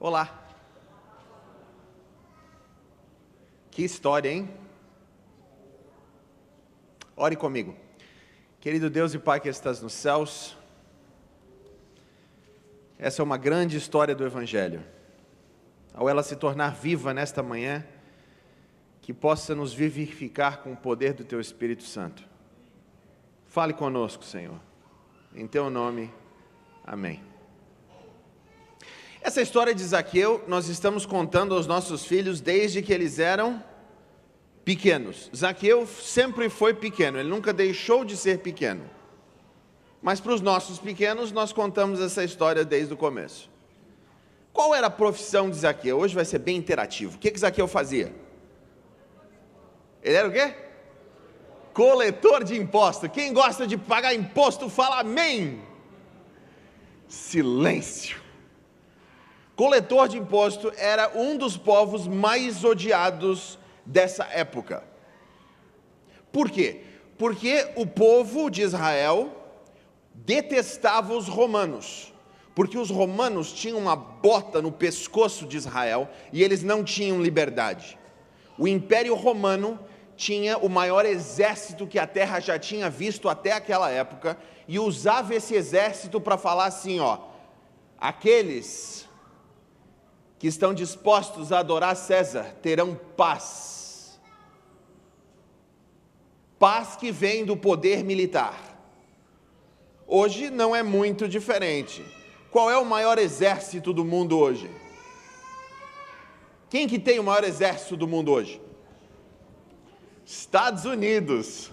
Olá. Que história, hein? Ore comigo. Querido Deus e Pai que estás nos céus, essa é uma grande história do Evangelho. Ao ela se tornar viva nesta manhã, que possa nos vivificar com o poder do Teu Espírito Santo. Fale conosco, Senhor. Em Teu nome, amém. Essa história de Zaqueu, nós estamos contando aos nossos filhos desde que eles eram pequenos. Zaqueu sempre foi pequeno, ele nunca deixou de ser pequeno. Mas para os nossos pequenos, nós contamos essa história desde o começo. Qual era a profissão de Zaqueu? Hoje vai ser bem interativo. O que Zaqueu fazia? Ele era o quê? Coletor de imposto. Quem gosta de pagar imposto, fala amém. Silêncio. Coletor de imposto era um dos povos mais odiados dessa época. Por quê? Porque o povo de Israel detestava os romanos, porque os romanos tinham uma bota no pescoço de Israel e eles não tinham liberdade. O Império Romano tinha o maior exército que a terra já tinha visto até aquela época e usava esse exército para falar assim, aqueles que estão dispostos a adorar César terão paz. Paz que vem do poder militar. Hoje não é muito diferente. Qual é o maior exército do mundo hoje? Quem que tem o maior exército do mundo hoje? Estados Unidos.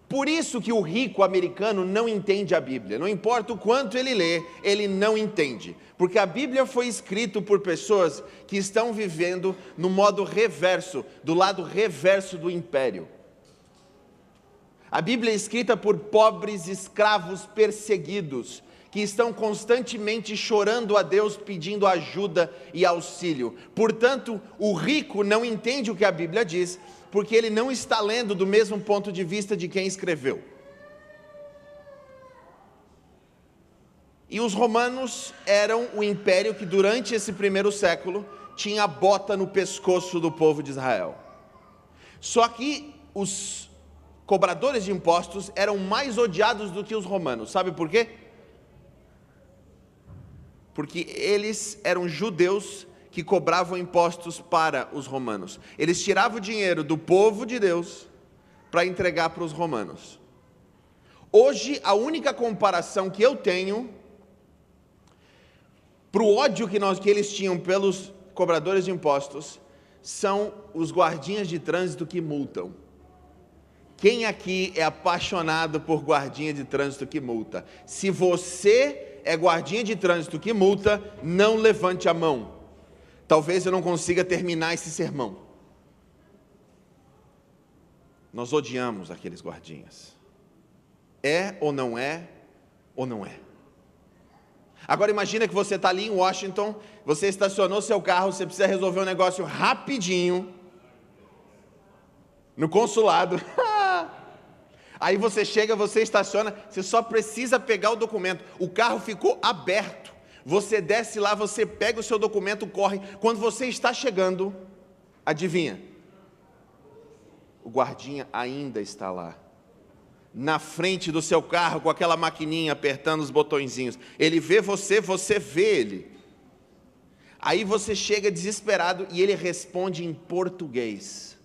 Por isso que o rico americano não entende a Bíblia. Não importa o quanto ele lê, ele não entende. Porque a Bíblia foi escrita por pessoas que estão vivendo no modo reverso, do lado reverso do império. A Bíblia é escrita por pobres escravos perseguidos, que estão constantemente chorando a Deus, pedindo ajuda e auxílio. Portanto, o rico não entende o que a Bíblia diz, porque ele não está lendo do mesmo ponto de vista de quem escreveu. E os romanos eram o império que durante esse primeiro século tinha a bota no pescoço do povo de Israel. Só que os cobradores de impostos eram mais odiados do que os romanos. Sabe por quê? Porque eles eram judeus que cobravam impostos para os romanos. Eles tiravam o dinheiro do povo de Deus para entregar para os romanos. Hoje, a única comparação que eu tenho para o ódio que eles tinham pelos cobradores de impostos são os guardinhas de trânsito que multam. Quem aqui é apaixonado por guardinha de trânsito que multa? Se você é guardinha de trânsito que multa, não levante a mão. Talvez eu não consiga terminar esse sermão. Nós odiamos aqueles guardinhas. É ou não é, ou não é. Agora imagina que você está ali em Washington, você estacionou seu carro, você precisa resolver um negócio rapidinho, no consulado. Aí você chega, você estaciona, você só precisa pegar o documento. O carro ficou aberto. Você desce lá, você pega o seu documento, corre. Quando você está chegando, adivinha? O guardinha ainda está lá, na frente do seu carro, com aquela maquininha apertando os botõezinhos. Ele vê você, você vê ele. Aí você chega desesperado e ele responde em português.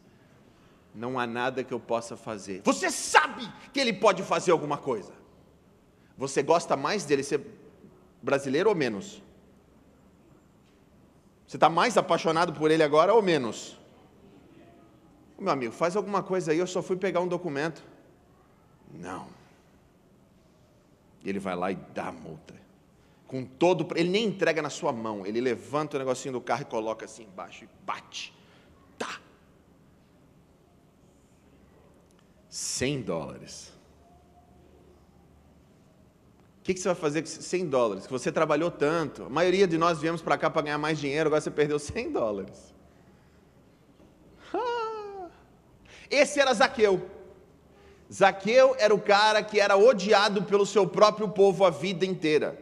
Não há nada que eu possa fazer. Você sabe que ele pode fazer alguma coisa. Você gosta mais dele ser brasileiro ou menos? Você está mais apaixonado por ele agora ou menos? Meu amigo, faz alguma coisa aí, eu só fui pegar um documento. Não. Ele vai lá e dá a multa. Ele nem entrega na sua mão, ele levanta o negocinho do carro e coloca assim embaixo e bate. Tá. $100. O que você vai fazer com $100? Que você trabalhou tanto. A maioria de nós viemos para cá para ganhar mais dinheiro, agora você perdeu $100. Esse era Zaqueu. Zaqueu era o cara que era odiado pelo seu próprio povo a vida inteira.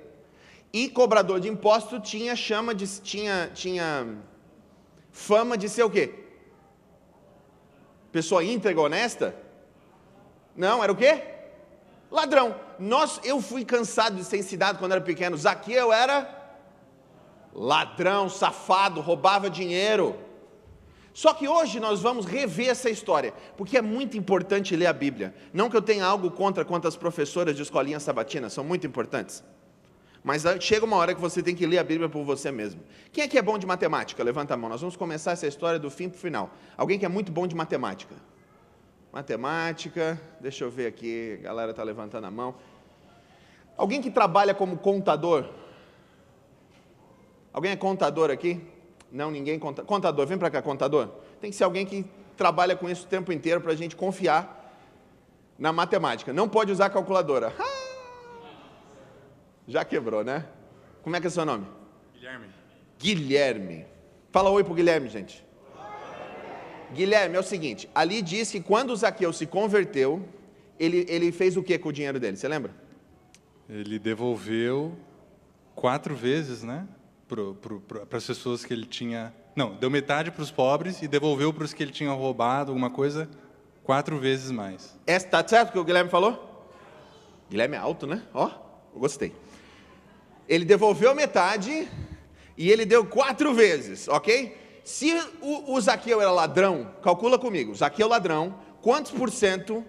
E cobrador de imposto tinha fama de ser o quê? Pessoa íntegra, honesta? Não, era o quê? Ladrão. Eu fui cansado de ser ensinado quando era pequeno. Zaqueu era ladrão, safado, roubava dinheiro. Só que hoje nós vamos rever essa história, porque é muito importante ler a Bíblia. Não que eu tenha algo contra as professoras de escolinha sabatina, são muito importantes. Mas chega uma hora que você tem que ler a Bíblia por você mesmo. Quem é que é bom de matemática? Levanta a mão. Nós vamos começar essa história do fim para o final. Alguém que é muito bom de matemática? Matemática, deixa eu ver aqui, a galera está levantando a mão. Alguém que trabalha como contador? Alguém é contador aqui? Não, ninguém contador, vem para cá, contador. Tem que ser alguém que trabalha com isso o tempo inteiro para a gente confiar na matemática. Não pode usar calculadora. Já quebrou, né? Como é que é seu nome? Guilherme. Guilherme. Fala oi pro Guilherme, gente. Guilherme, é o seguinte, ali diz que quando o Zaqueu se converteu, ele fez o que com o dinheiro dele, você lembra? Ele devolveu 4 vezes, né? Para as pessoas que ele tinha... Não, deu metade para os pobres e devolveu para os que ele tinha roubado, alguma coisa, 4 vezes mais. Tá certo o que o Guilherme falou? Guilherme é alto, né? Ó, eu gostei. Ele devolveu metade e ele deu 4 vezes, ok? Se o Zaqueu era ladrão, calcula comigo, Zaqueu ladrão, quantos %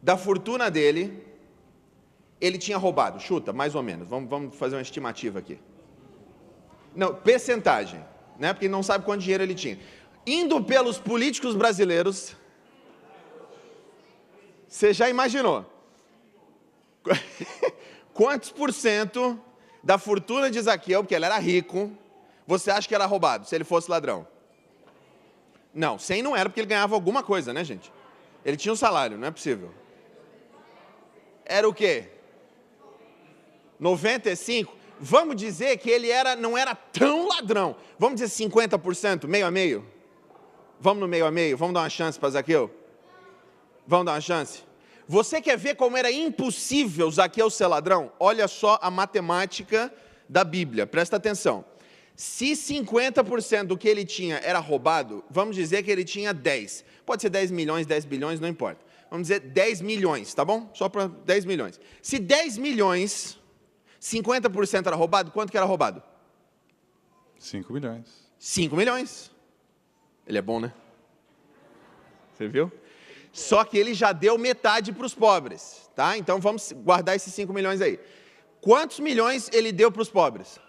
da fortuna dele ele tinha roubado? Chuta, mais ou menos, vamos fazer uma estimativa aqui. Não, percentagem, né? Porque não sabe quanto dinheiro ele tinha. Indo pelos políticos brasileiros, você já imaginou? Quantos % da fortuna de Zaqueu, porque ele era rico, você acha que era roubado, se ele fosse ladrão? Não, 100 não era, porque ele ganhava alguma coisa, né, gente? Ele tinha um salário, não é possível. Era o quê? 95? Vamos dizer que ele não era tão ladrão. Vamos dizer 50%, meio a meio? Vamos no meio a meio? Vamos dar uma chance para Zaqueu? Vamos dar uma chance? Você quer ver como era impossível Zaqueu ser ladrão? Olha só a matemática da Bíblia, presta atenção. Se 50% do que ele tinha era roubado, vamos dizer que ele tinha 10. Pode ser 10 milhões, 10 bilhões, não importa. Vamos dizer 10 milhões, tá bom? Só para 10 milhões. Se 10 milhões, 50% era roubado, quanto que era roubado? 5 milhões. 5 milhões. Ele é bom, né? Você viu? Só que ele já deu metade para os pobres, tá? Então vamos guardar esses 5 milhões aí. Quantos milhões ele deu para os pobres?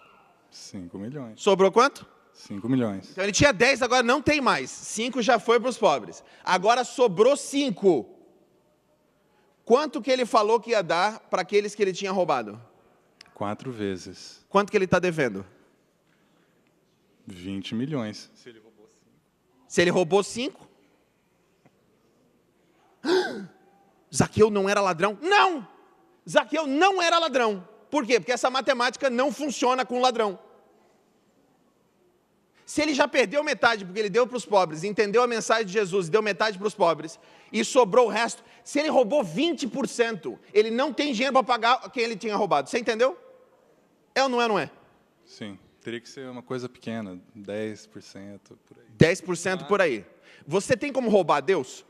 5 milhões. Sobrou quanto? 5 milhões. Então ele tinha 10, agora não tem mais. 5 já foi para os pobres. Agora sobrou 5. Quanto que ele falou que ia dar para aqueles que ele tinha roubado? 4 vezes. Quanto que ele está devendo? 20 milhões. Se ele roubou 5. Se ele roubou 5? Zaqueu não era ladrão? Não! Zaqueu não era ladrão. Por quê? Porque essa matemática não funciona com ladrão. Se ele já perdeu metade porque ele deu para os pobres, entendeu a mensagem de Jesus e deu metade para os pobres, e sobrou o resto, se ele roubou 20%, ele não tem dinheiro para pagar quem ele tinha roubado. Você entendeu? É ou não é, não é? Sim, teria que ser uma coisa pequena, 10% por aí. 10% por aí. Você tem como roubar a Deus?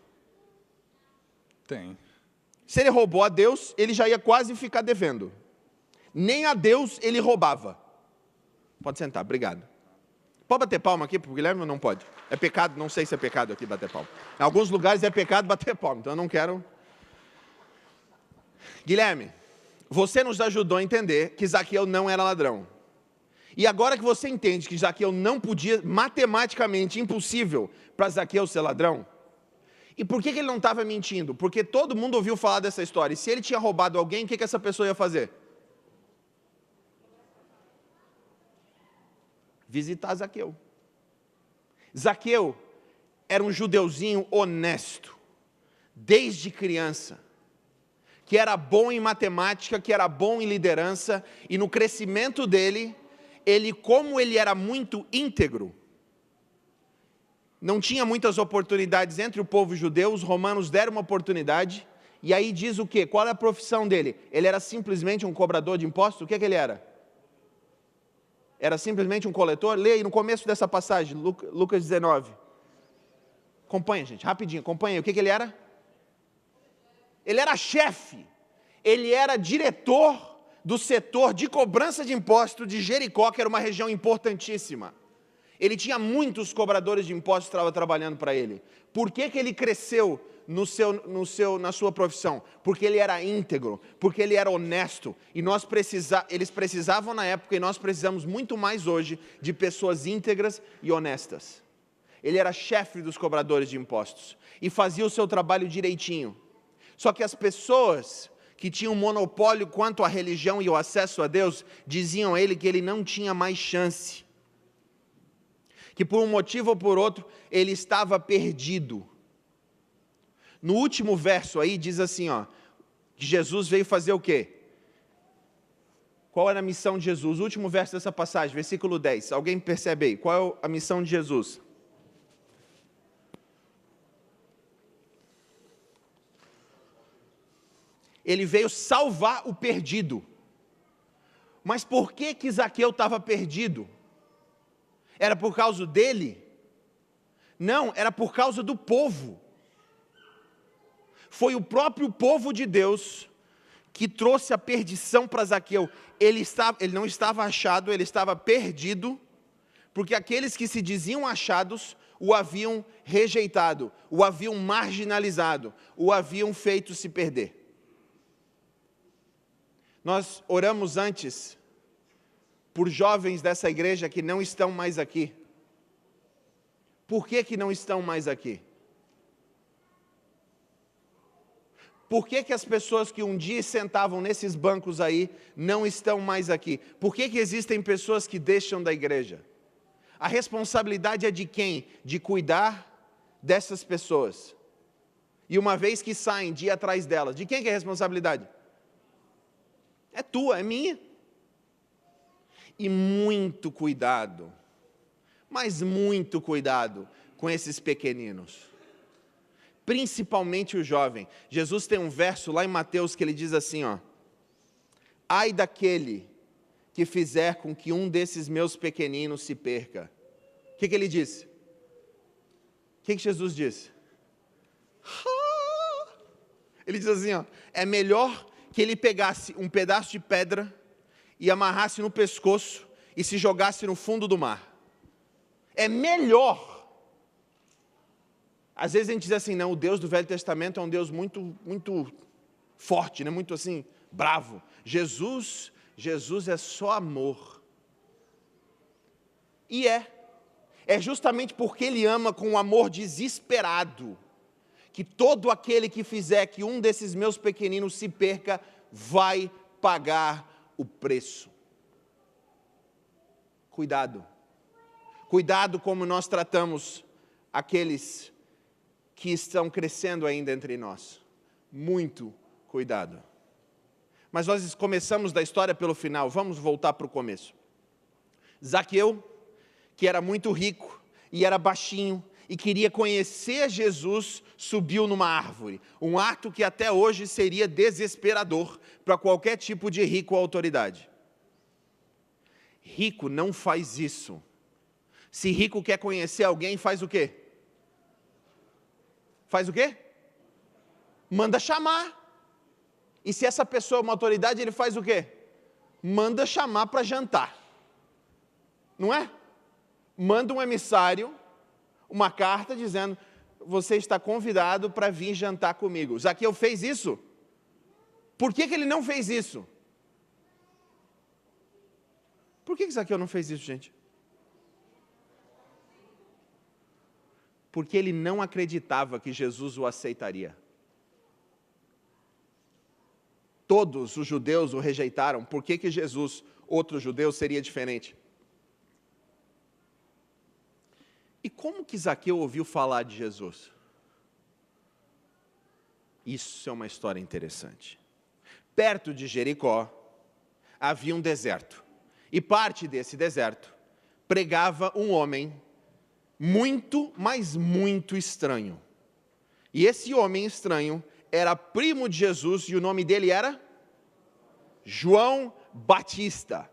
Tem. Se ele roubou a Deus, ele já ia quase ficar devendo. Nem a Deus ele roubava. Pode sentar, obrigado. Pode bater palma aqui para o Guilherme ou não pode? É pecado, não sei se é pecado aqui bater palma. Em alguns lugares é pecado bater palma, então eu não quero. Guilherme, você nos ajudou a entender que Zaqueu não era ladrão. E agora que você entende que Zaqueu não podia, matematicamente impossível para Zaqueu ser ladrão, e por que ele não estava mentindo? Porque todo mundo ouviu falar dessa história. E se ele tinha roubado alguém, o que essa pessoa ia fazer? Visitar Zaqueu. Zaqueu era um judeuzinho honesto, desde criança, que era bom em matemática, que era bom em liderança, e no crescimento dele, como ele era muito íntegro, não tinha muitas oportunidades entre o povo judeu, os romanos deram uma oportunidade, e aí diz o quê? Qual é a profissão dele? Ele era simplesmente um cobrador de impostos? O que ele era? Era simplesmente um coletor? Leia aí no começo dessa passagem, Lucas 19. Acompanha, gente, rapidinho, acompanha aí. O que ele era? Ele era chefe. Ele era diretor do setor de cobrança de impostos de Jericó, que era uma região importantíssima. Ele tinha muitos cobradores de impostos que estavam trabalhando para ele. Por que ele cresceu na sua profissão? Porque ele era íntegro, porque ele era honesto. E eles precisavam na época, e nós precisamos muito mais hoje, de pessoas íntegras e honestas. Ele era chefe dos cobradores de impostos e fazia o seu trabalho direitinho. Só que as pessoas que tinham monopólio quanto à religião e o acesso a Deus, diziam a ele que ele não tinha mais chance. Que por um motivo ou por outro, ele estava perdido. No último verso aí, diz assim, ó, que Jesus veio fazer o quê? Qual era a missão de Jesus? O último verso dessa passagem, versículo 10. Alguém percebe aí? Qual é a missão de Jesus? Ele veio salvar o perdido. Mas por que Zaqueu estava perdido? Era por causa dele? Não, era por causa do povo. Foi o próprio povo de Deus que trouxe a perdição para Zaqueu. Ele não estava achado, ele estava perdido, porque aqueles que se diziam achados o haviam rejeitado, o haviam marginalizado, o haviam feito se perder. Nós oramos antes por jovens dessa igreja que não estão mais aqui. Por que não estão mais aqui? Por que as pessoas que um dia sentavam nesses bancos aí não estão mais aqui? Por que existem pessoas que deixam da igreja? A responsabilidade é de quem? De cuidar dessas pessoas. E uma vez que saem, de ir atrás delas, de quem que é a responsabilidade? É tua, é minha. E muito cuidado, mas muito cuidado com esses pequeninos. Principalmente o jovem. Jesus tem um verso lá em Mateus que ele diz assim, ó: ai daquele que fizer com que um desses meus pequeninos se perca. O que ele disse? O que Jesus disse? Ele diz assim, ó: é melhor que ele pegasse um pedaço de pedra e amarrasse no pescoço e se jogasse no fundo do mar. É melhor. Às vezes a gente diz assim, não, o Deus do Velho Testamento é um Deus muito forte, né? Muito assim, bravo. Jesus é só amor. E é justamente porque Ele ama com um amor desesperado, que todo aquele que fizer que um desses meus pequeninos se perca, vai pagar o preço. Cuidado. Cuidado como nós tratamos aqueles que estão crescendo ainda entre nós. Muito cuidado. Mas nós começamos da história pelo final, vamos voltar para o começo. Zaqueu, que era muito rico e era baixinho, e queria conhecer Jesus, subiu numa árvore. Um ato que até hoje seria desesperador para qualquer tipo de rico ou autoridade. Rico não faz isso. Se rico quer conhecer alguém, faz o quê? Faz o quê? Manda chamar. E se essa pessoa é uma autoridade, ele faz o quê? Manda chamar para jantar. Não é? Manda um emissário, uma carta dizendo, você está convidado para vir jantar comigo. Zaqueu fez isso? Por que ele não fez isso? Por que Zaqueu não fez isso, gente? Porque ele não acreditava que Jesus o aceitaria. Todos os judeus o rejeitaram. Por que Jesus, outro judeu, seria diferente? E como que Zaqueu ouviu falar de Jesus? Isso é uma história interessante. Perto de Jericó, havia um deserto. E parte desse deserto pregava um homem muito, mas muito estranho. E esse homem estranho era primo de Jesus e o nome dele era João Batista.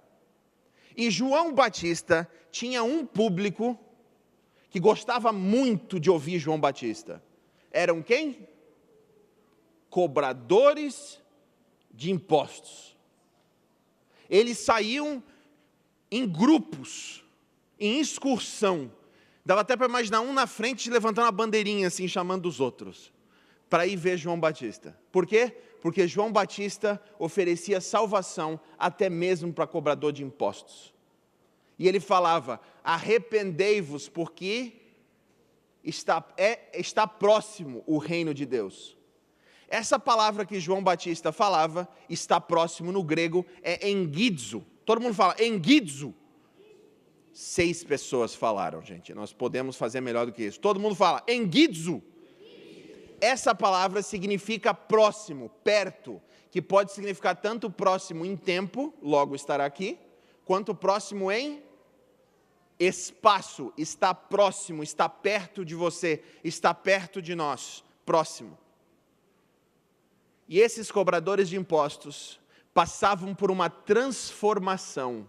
E João Batista tinha um público que gostava muito de ouvir João Batista. Eram quem? Cobradores de impostos. Eles saíam em grupos, em excursão. Dava até para imaginar um na frente levantando a bandeirinha assim, chamando os outros, para ir ver João Batista. Por quê? Porque João Batista oferecia salvação até mesmo para cobrador de impostos. E ele falava: arrependei-vos, porque está próximo o reino de Deus. Essa palavra que João Batista falava, está próximo no grego, é engidzo. Todo mundo fala engidzo. 6 pessoas falaram, gente. Nós podemos fazer melhor do que isso. Todo mundo fala engidzo. Essa palavra significa próximo, perto, que pode significar tanto próximo em tempo, logo estará aqui, quanto próximo em espaço, está próximo, está perto de você, está perto de nós, próximo. E esses cobradores de impostos passavam por uma transformação.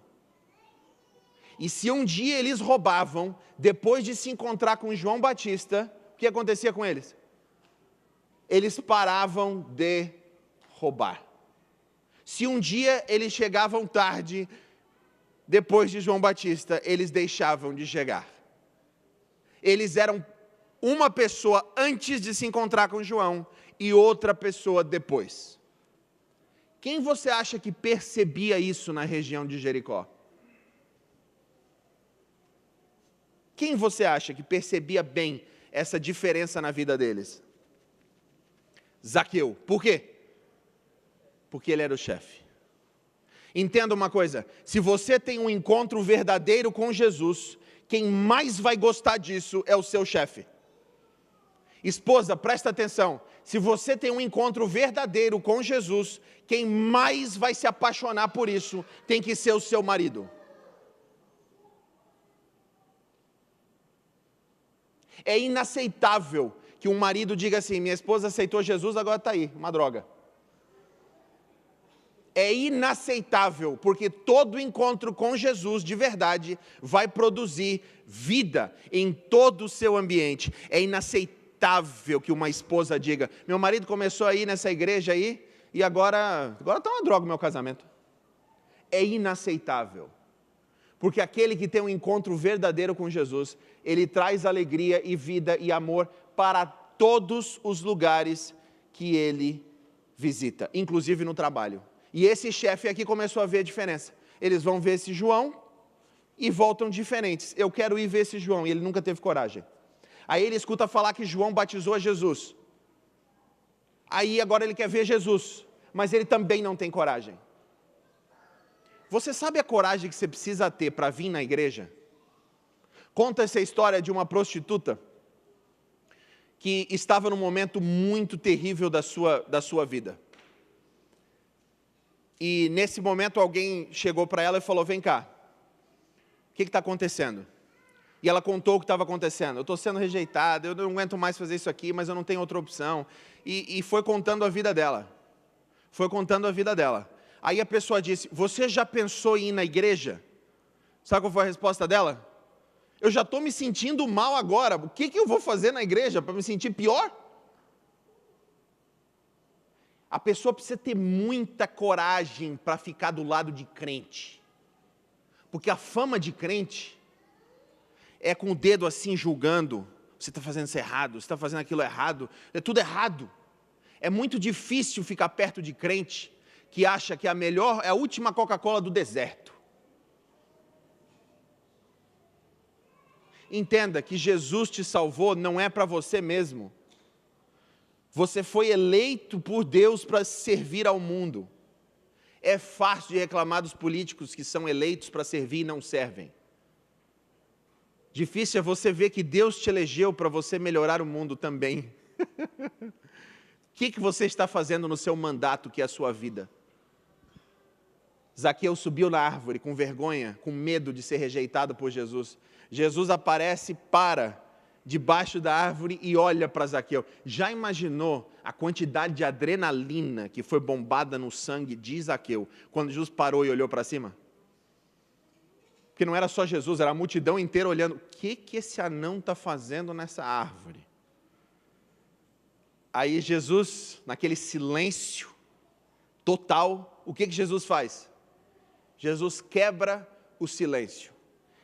E se um dia eles roubavam, depois de se encontrar com João Batista, o que acontecia com eles? Eles paravam de roubar. Se um dia eles chegavam tarde, depois de João Batista, eles deixavam de chegar. Eles eram uma pessoa antes de se encontrar com João e outra pessoa depois. Quem você acha que percebia isso na região de Jericó? Quem você acha que percebia bem essa diferença na vida deles? Zaqueu. Por quê? Porque ele era o chefe. Entenda uma coisa, se você tem um encontro verdadeiro com Jesus, quem mais vai gostar disso é o seu chefe. Esposa, presta atenção, se você tem um encontro verdadeiro com Jesus, quem mais vai se apaixonar por isso tem que ser o seu marido. É inaceitável que um marido diga assim: minha esposa aceitou Jesus, agora está aí, uma droga. É inaceitável, porque todo encontro com Jesus de verdade vai produzir vida em todo o seu ambiente. É inaceitável que uma esposa diga: meu marido começou a ir nessa igreja aí e agora está uma droga o meu casamento. É inaceitável, porque aquele que tem um encontro verdadeiro com Jesus, ele traz alegria e vida e amor para todos os lugares que ele visita, inclusive no trabalho. E esse chefe aqui começou a ver a diferença. Eles vão ver esse João e voltam diferentes. Eu quero ir ver esse João, e ele nunca teve coragem. Aí ele escuta falar que João batizou a Jesus. Aí agora ele quer ver Jesus, mas ele também não tem coragem. Você sabe a coragem que você precisa ter para vir na igreja? Conta essa história de uma prostituta que estava num momento muito terrível da sua vida. E nesse momento alguém chegou para ela e falou: vem cá, o que está acontecendo? E ela contou o que estava acontecendo. Eu estou sendo rejeitada, eu não aguento mais fazer isso aqui, mas eu não tenho outra opção. E foi contando a vida dela. Foi contando a vida dela. Aí a pessoa disse: você já pensou em ir na igreja? Sabe qual foi a resposta dela? Eu já estou me sentindo mal agora, o que eu vou fazer na igreja para me sentir pior? A pessoa precisa ter muita coragem para ficar do lado de crente. Porque a fama de crente é com o dedo assim julgando: você está fazendo isso errado, você está fazendo aquilo errado, é tudo errado. É muito difícil ficar perto de crente que acha que a melhor é a última Coca-Cola do deserto. Entenda que Jesus te salvou não é para você mesmo. Você foi eleito por Deus para servir ao mundo. É fácil de reclamar dos políticos que são eleitos para servir e não servem. Difícil é você ver que Deus te elegeu para você melhorar o mundo também. O que você está fazendo no seu mandato, que é a sua vida? Zaqueu subiu na árvore com vergonha, com medo de ser rejeitado por Jesus. Jesus aparece, para debaixo da árvore e olha para Zaqueu. Já imaginou a quantidade de adrenalina que foi bombada no sangue de Zaqueu quando Jesus parou e olhou para cima? Porque não era só Jesus, era a multidão inteira olhando. O que esse anão está fazendo nessa árvore? Aí Jesus, naquele silêncio total, o que Jesus faz? Jesus quebra o silêncio.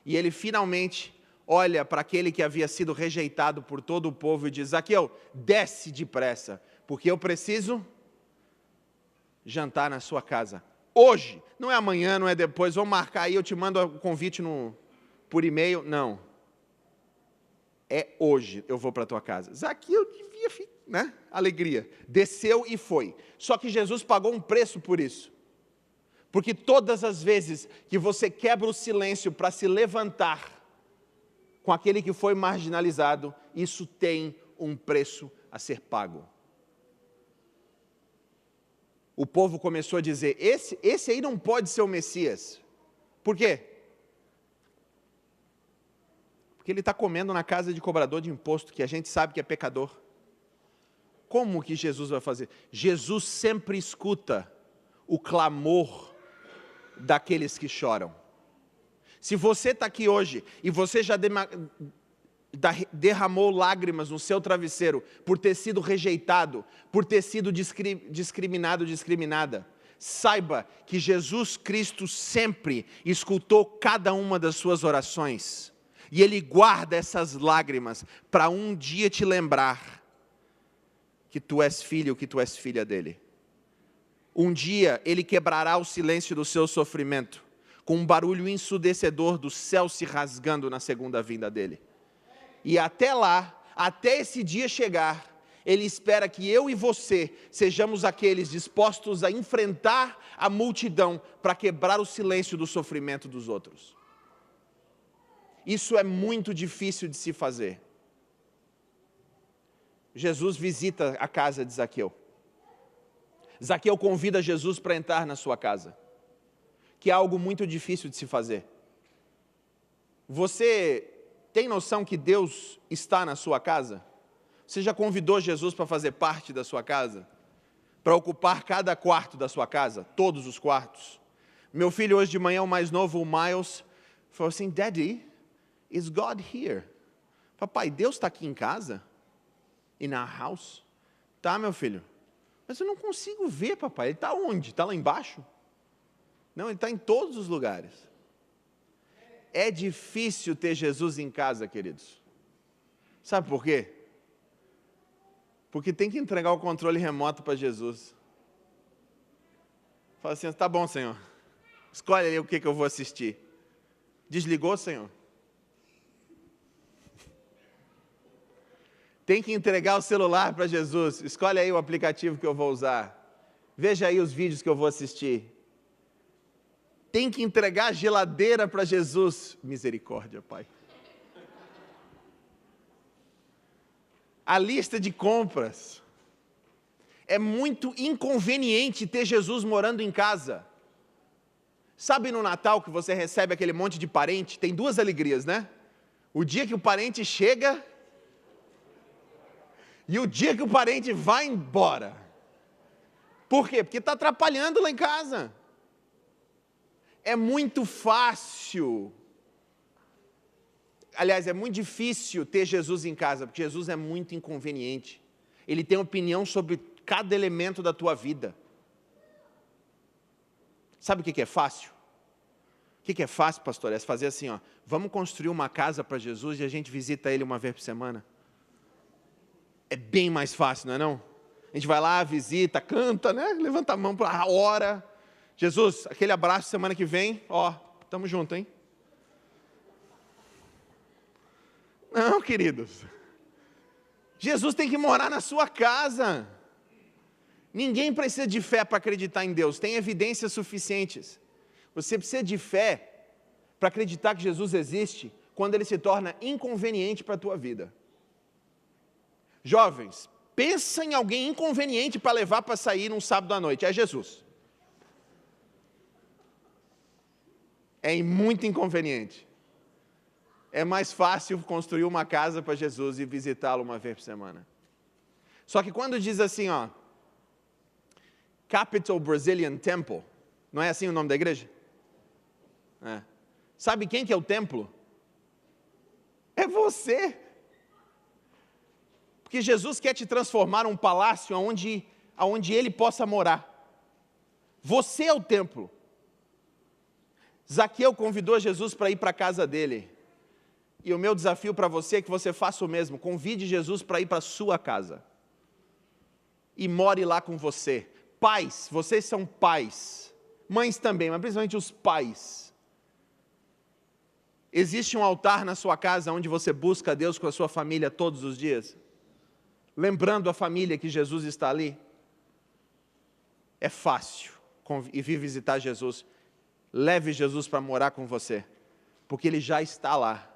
E ele finalmente olha para aquele que havia sido rejeitado por todo o povo e diz: Zaqueu, desce depressa, porque eu preciso jantar na sua casa. Hoje, não é amanhã, não é depois, vamos marcar aí, eu te mando o convite por e-mail. Não. É hoje, eu vou para a tua casa. Zaqueu devia ficar, né? Alegria. Desceu e foi. Só que Jesus pagou um preço por isso. Porque todas as vezes que você quebra o silêncio para se levantar com aquele que foi marginalizado, isso tem um preço a ser pago. O povo começou a dizer, esse aí não pode ser o Messias. Por quê? Porque ele está comendo na casa de cobrador de imposto, que a gente sabe que é pecador. Como que Jesus vai fazer? Jesus sempre escuta o clamor daqueles que choram. Se você está aqui hoje e você já derramou lágrimas no seu travesseiro por ter sido rejeitado, por ter sido discriminado, discriminada, saiba que Jesus Cristo sempre escutou cada uma das suas orações e Ele guarda essas lágrimas para um dia te lembrar que tu és filho, que tu és filha dEle. Um dia Ele quebrará o silêncio do seu sofrimento com um barulho ensurdecedor do céu se rasgando na segunda vinda dEle. E até lá, até esse dia chegar, Ele espera que eu e você sejamos aqueles dispostos a enfrentar a multidão para quebrar o silêncio do sofrimento dos outros. Isso é muito difícil de se fazer. Jesus visita a casa de Zaqueu. Zaqueu convida Jesus para entrar na sua casa, que é algo muito difícil de se fazer. Você tem noção que Deus está na sua casa? Você já convidou Jesus para fazer parte da sua casa? Para ocupar cada quarto da sua casa? Todos os quartos? Meu filho hoje de manhã, o mais novo, o Miles, falou assim: Daddy, is God here? Papai, Deus está aqui em casa? In our house? Tá, meu filho. Mas eu não consigo ver, papai. Ele está onde? Está lá embaixo? Não, Ele está em todos os lugares. É difícil ter Jesus em casa, queridos. Sabe por quê? Porque tem que entregar o controle remoto para Jesus. Fala assim: tá bom, Senhor. Escolhe aí o que eu vou assistir. Desligou, Senhor? Tem que entregar o celular para Jesus. Escolhe aí o aplicativo que eu vou usar. Veja aí os vídeos que eu vou assistir. Tem que entregar a geladeira para Jesus. Misericórdia, Pai. A lista de compras. É muito inconveniente ter Jesus morando em casa. Sabe no Natal que você recebe aquele monte de parente? Tem duas alegrias, né? O dia que o parente chega e o dia que o parente vai embora. Por quê? Porque está atrapalhando lá em casa. É muito fácil. Aliás, é muito difícil ter Jesus em casa, porque Jesus é muito inconveniente. Ele tem opinião sobre cada elemento da tua vida. Sabe o que é fácil? O que é fácil, pastor? É fazer assim, ó, vamos construir uma casa para Jesus e a gente visita Ele uma vez por semana. É bem mais fácil, não é não? A gente vai lá, visita, canta, né? Levanta a mão para a hora. Jesus, aquele abraço semana que vem, ó, estamos juntos, hein? Não, queridos. Jesus tem que morar na sua casa. Ninguém precisa de fé para acreditar em Deus, tem evidências suficientes. Você precisa de fé para acreditar que Jesus existe quando Ele se torna inconveniente para a tua vida. Jovens, pensa em alguém inconveniente para levar para sair num sábado à noite, é Jesus. É muito inconveniente. É mais fácil construir uma casa para Jesus e visitá-lo uma vez por semana. Só que quando diz assim, ó, Capital Brazilian Temple, não é assim o nome da igreja? É. Sabe quem que é o templo? É você. Porque Jesus quer te transformar num palácio onde Ele possa morar. Você é o templo. Zaqueu convidou Jesus para ir para a casa dele. E o meu desafio para você é que você faça o mesmo. Convide Jesus para ir para a sua casa. E more lá com você. Pais, vocês são pais. Mães também, mas principalmente os pais. Existe um altar na sua casa onde você busca a Deus com a sua família todos os dias? Lembrando a família que Jesus está ali? É fácil ir visitar Jesus. Leve Jesus para morar com você, porque Ele já está lá.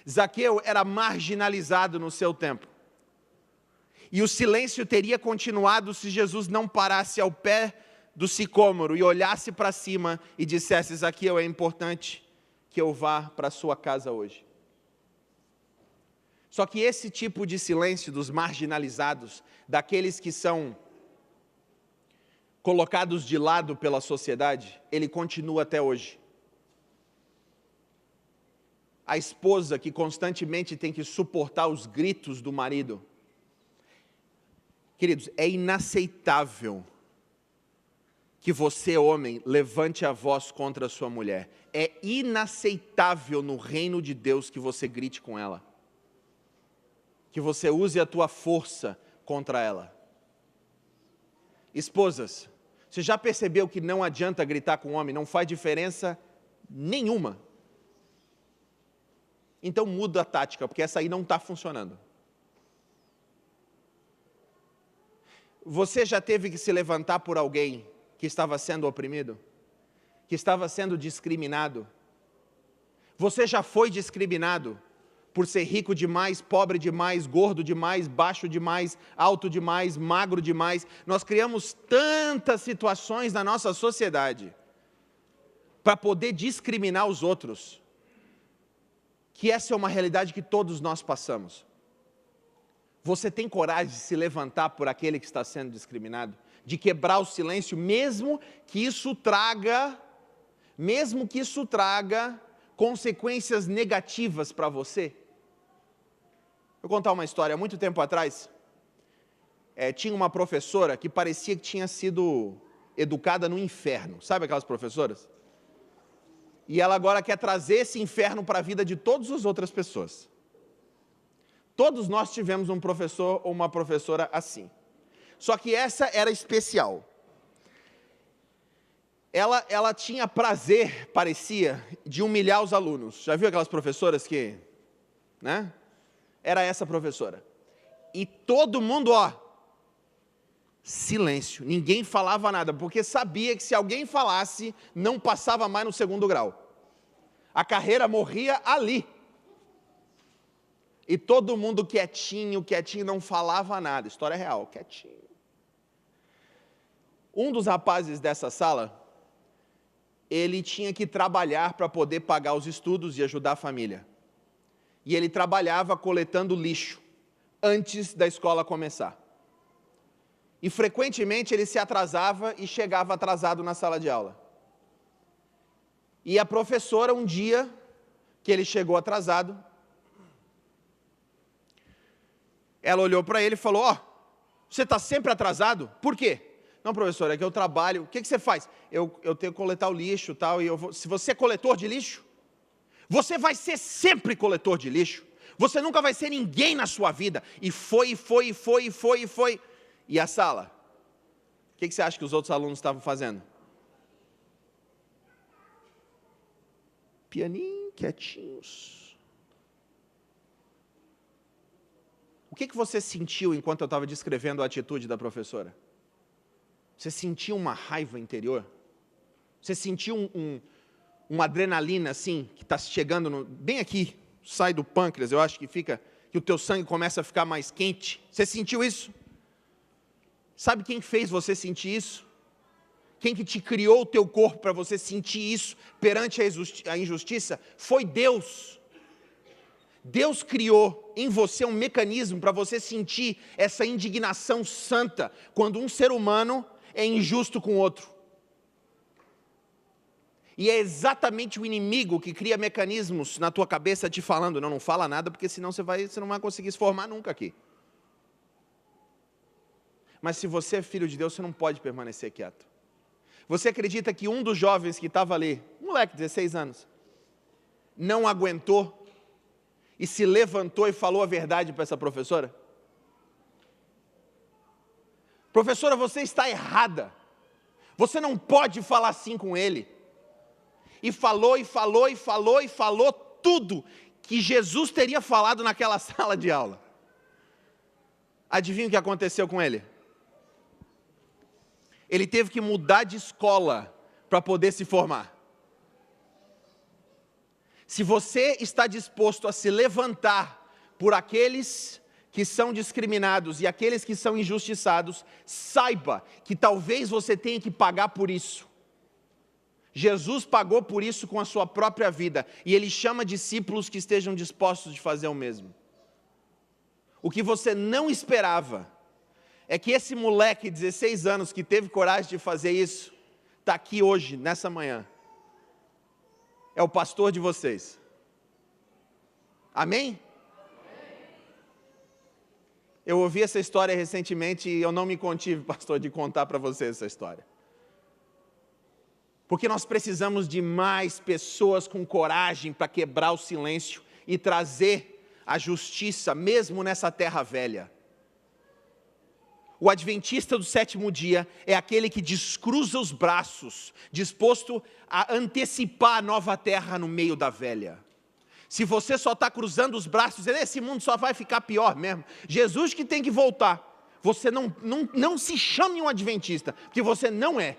Zaqueu era marginalizado no seu tempo. E o silêncio teria continuado se Jesus não parasse ao pé do sicômoro e olhasse para cima e dissesse: Zaqueu, é importante que eu vá para a sua casa hoje. Só que esse tipo de silêncio dos marginalizados, daqueles que são colocados de lado pela sociedade, ele continua até hoje. A esposa que constantemente tem que suportar os gritos do marido. Queridos, é inaceitável que você, homem, levante a voz contra a sua mulher. É inaceitável no reino de Deus que você grite com ela. Que você use a tua força contra ela. Esposas, você já percebeu que não adianta gritar com o homem? Não faz diferença nenhuma. Então muda a tática, porque essa aí não está funcionando. Você já teve que se levantar por alguém que estava sendo oprimido? Que estava sendo discriminado? Você já foi discriminado por ser rico demais, pobre demais, gordo demais, baixo demais, alto demais, magro demais? Nós criamos tantas situações na nossa sociedade para poder discriminar os outros, que essa é uma realidade que todos nós passamos. Você tem coragem de se levantar por aquele que está sendo discriminado? De quebrar o silêncio, mesmo que isso traga consequências negativas para você? Vou contar uma história. Há muito tempo atrás, tinha uma professora que parecia que tinha sido educada no inferno. Sabe aquelas professoras? E ela agora quer trazer esse inferno para a vida de todas as outras pessoas. Todos nós tivemos um professor ou uma professora assim. Só que essa era especial. Ela tinha prazer, parecia, de humilhar os alunos. Já viu aquelas professoras que, né? Era essa professora. E todo mundo, silêncio. Ninguém falava nada, porque sabia que se alguém falasse, não passava mais no segundo grau. A carreira morria ali. E todo mundo quietinho, não falava nada. História real, quietinho. Um dos rapazes dessa sala, ele tinha que trabalhar para poder pagar os estudos e ajudar a família. E ele trabalhava coletando lixo antes da escola começar. E frequentemente ele se atrasava e chegava atrasado na sala de aula. E a professora, um dia que ele chegou atrasado, ela olhou para ele e falou: você está sempre atrasado? Por quê? Não, professor, é que eu trabalho. O que você faz? Eu tenho que coletar o lixo e tal. Se você é coletor de lixo, você vai ser sempre coletor de lixo. Você nunca vai ser ninguém na sua vida. E foi. E a sala? O que você acha que os outros alunos estavam fazendo? Pianinho, quietinhos. O que você sentiu enquanto eu estava descrevendo a atitude da professora? Você sentiu uma raiva interior? Você sentiu uma adrenalina assim, que está chegando bem aqui, sai do pâncreas, eu acho que o teu sangue começa a ficar mais quente. Você sentiu isso? Sabe quem fez você sentir isso? Quem que te criou o teu corpo para você sentir isso perante a injustiça? Foi Deus. Deus criou em você um mecanismo para você sentir essa indignação santa quando um ser humano é injusto com o outro. E é exatamente o inimigo que cria mecanismos na tua cabeça te falando, não fala nada, porque senão você não vai conseguir se formar nunca aqui. Mas se você é filho de Deus, você não pode permanecer quieto. Você acredita que um dos jovens que estava ali, um moleque, 16 anos, não aguentou e se levantou e falou a verdade para essa professora? Professora, você está errada. Você não pode falar assim com ele. E falou, e falou, e falou, e falou tudo que Jesus teria falado naquela sala de aula. Adivinha o que aconteceu com ele? Ele teve que mudar de escola para poder se formar. Se você está disposto a se levantar por aqueles que são discriminados e aqueles que são injustiçados, saiba que talvez você tenha que pagar por isso. Jesus pagou por isso com a sua própria vida, e Ele chama discípulos que estejam dispostos de fazer o mesmo. O que você não esperava é que esse moleque de 16 anos que teve coragem de fazer isso, está aqui hoje, nessa manhã. É o pastor de vocês. Amém? Eu ouvi essa história recentemente e eu não me contive, pastor, de contar para vocês essa história. Porque nós precisamos de mais pessoas com coragem para quebrar o silêncio e trazer a justiça, mesmo nessa terra velha. O adventista do sétimo dia é aquele que descruza os braços, disposto a antecipar a nova terra no meio da velha. Se você só está cruzando os braços, esse mundo só vai ficar pior mesmo. Jesus que tem que voltar. Você não se chame um adventista, porque você não é.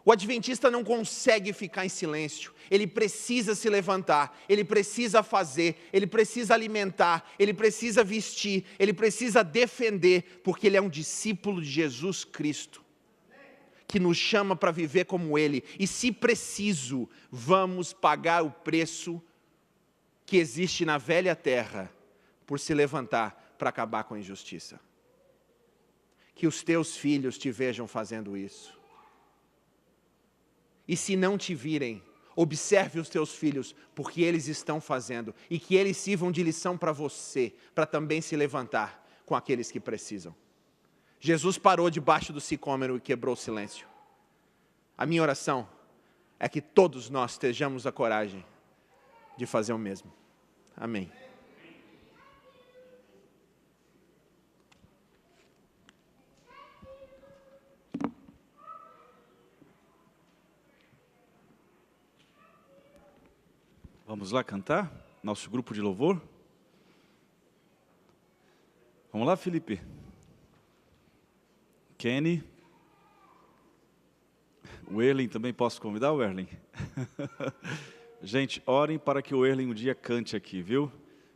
O adventista não consegue ficar em silêncio, ele precisa se levantar, ele precisa fazer, ele precisa alimentar, ele precisa vestir, ele precisa defender, porque ele é um discípulo de Jesus Cristo, que nos chama para viver como Ele, e se preciso, vamos pagar o preço que existe na velha terra, por se levantar para acabar com a injustiça. Que os teus filhos te vejam fazendo isso. E se não te virem, observe os teus filhos, porque eles estão fazendo, e que eles sirvam de lição para você, para também se levantar com aqueles que precisam. Jesus parou debaixo do sicômoro e quebrou o silêncio. A minha oração é que todos nós estejamos a coragem de fazer o mesmo. Amém. Vamos lá cantar nosso grupo de louvor? Vamos lá, Felipe. Kenny. O Erlen também posso convidar, o Erlen? Gente, orem para que o Erlen um dia cante aqui, viu?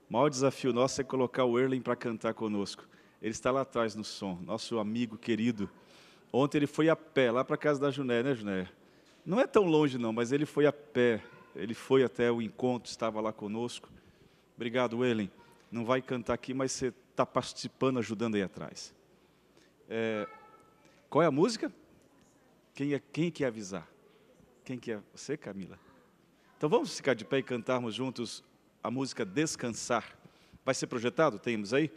O maior desafio nosso é colocar o Erlen para cantar conosco. Ele está lá atrás no som, nosso amigo querido. Ontem ele foi a pé, lá para a casa da Junéia, né, Junéia? Não é tão longe não, mas ele foi a pé. Ele foi até o encontro, estava lá conosco. Obrigado, Erlen. Não vai cantar aqui, mas você está participando, ajudando aí atrás. Qual é a música? Quem quer avisar? Quem quer? Você, Camila? Então vamos ficar de pé e cantarmos juntos a música Descansar. Vai ser projetado? Temos aí?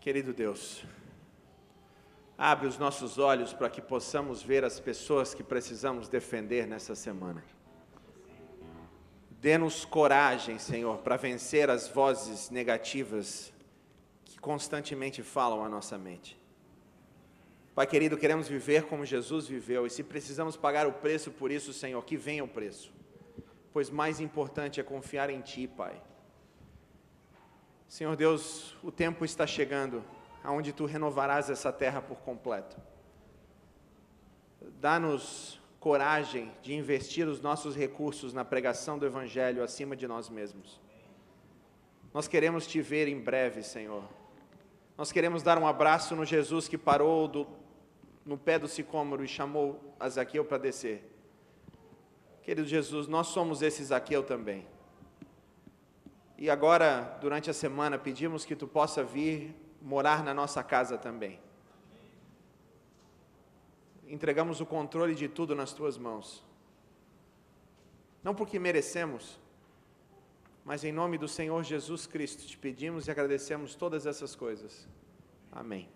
Querido Deus, abre os nossos olhos para que possamos ver as pessoas que precisamos defender nessa semana. Dê-nos coragem, Senhor, para vencer as vozes negativas que constantemente falam à nossa mente. Pai querido, queremos viver como Jesus viveu, e se precisamos pagar o preço por isso, Senhor, que venha o preço, pois mais importante é confiar em Ti, Pai. Senhor Deus, o tempo está chegando, aonde Tu renovarás essa terra por completo. Dá-nos coragem de investir os nossos recursos na pregação do Evangelho acima de nós mesmos. Nós queremos Te ver em breve, Senhor. Nós queremos dar um abraço no Jesus que parou no pé do sicômoro e chamou a Zaqueu para descer. Querido Jesus, nós somos esse Zaqueu também. E agora, durante a semana, pedimos que Tu possa vir morar na nossa casa também. Entregamos o controle de tudo nas Tuas mãos. Não porque merecemos, mas em nome do Senhor Jesus Cristo, Te pedimos e agradecemos todas essas coisas. Amém.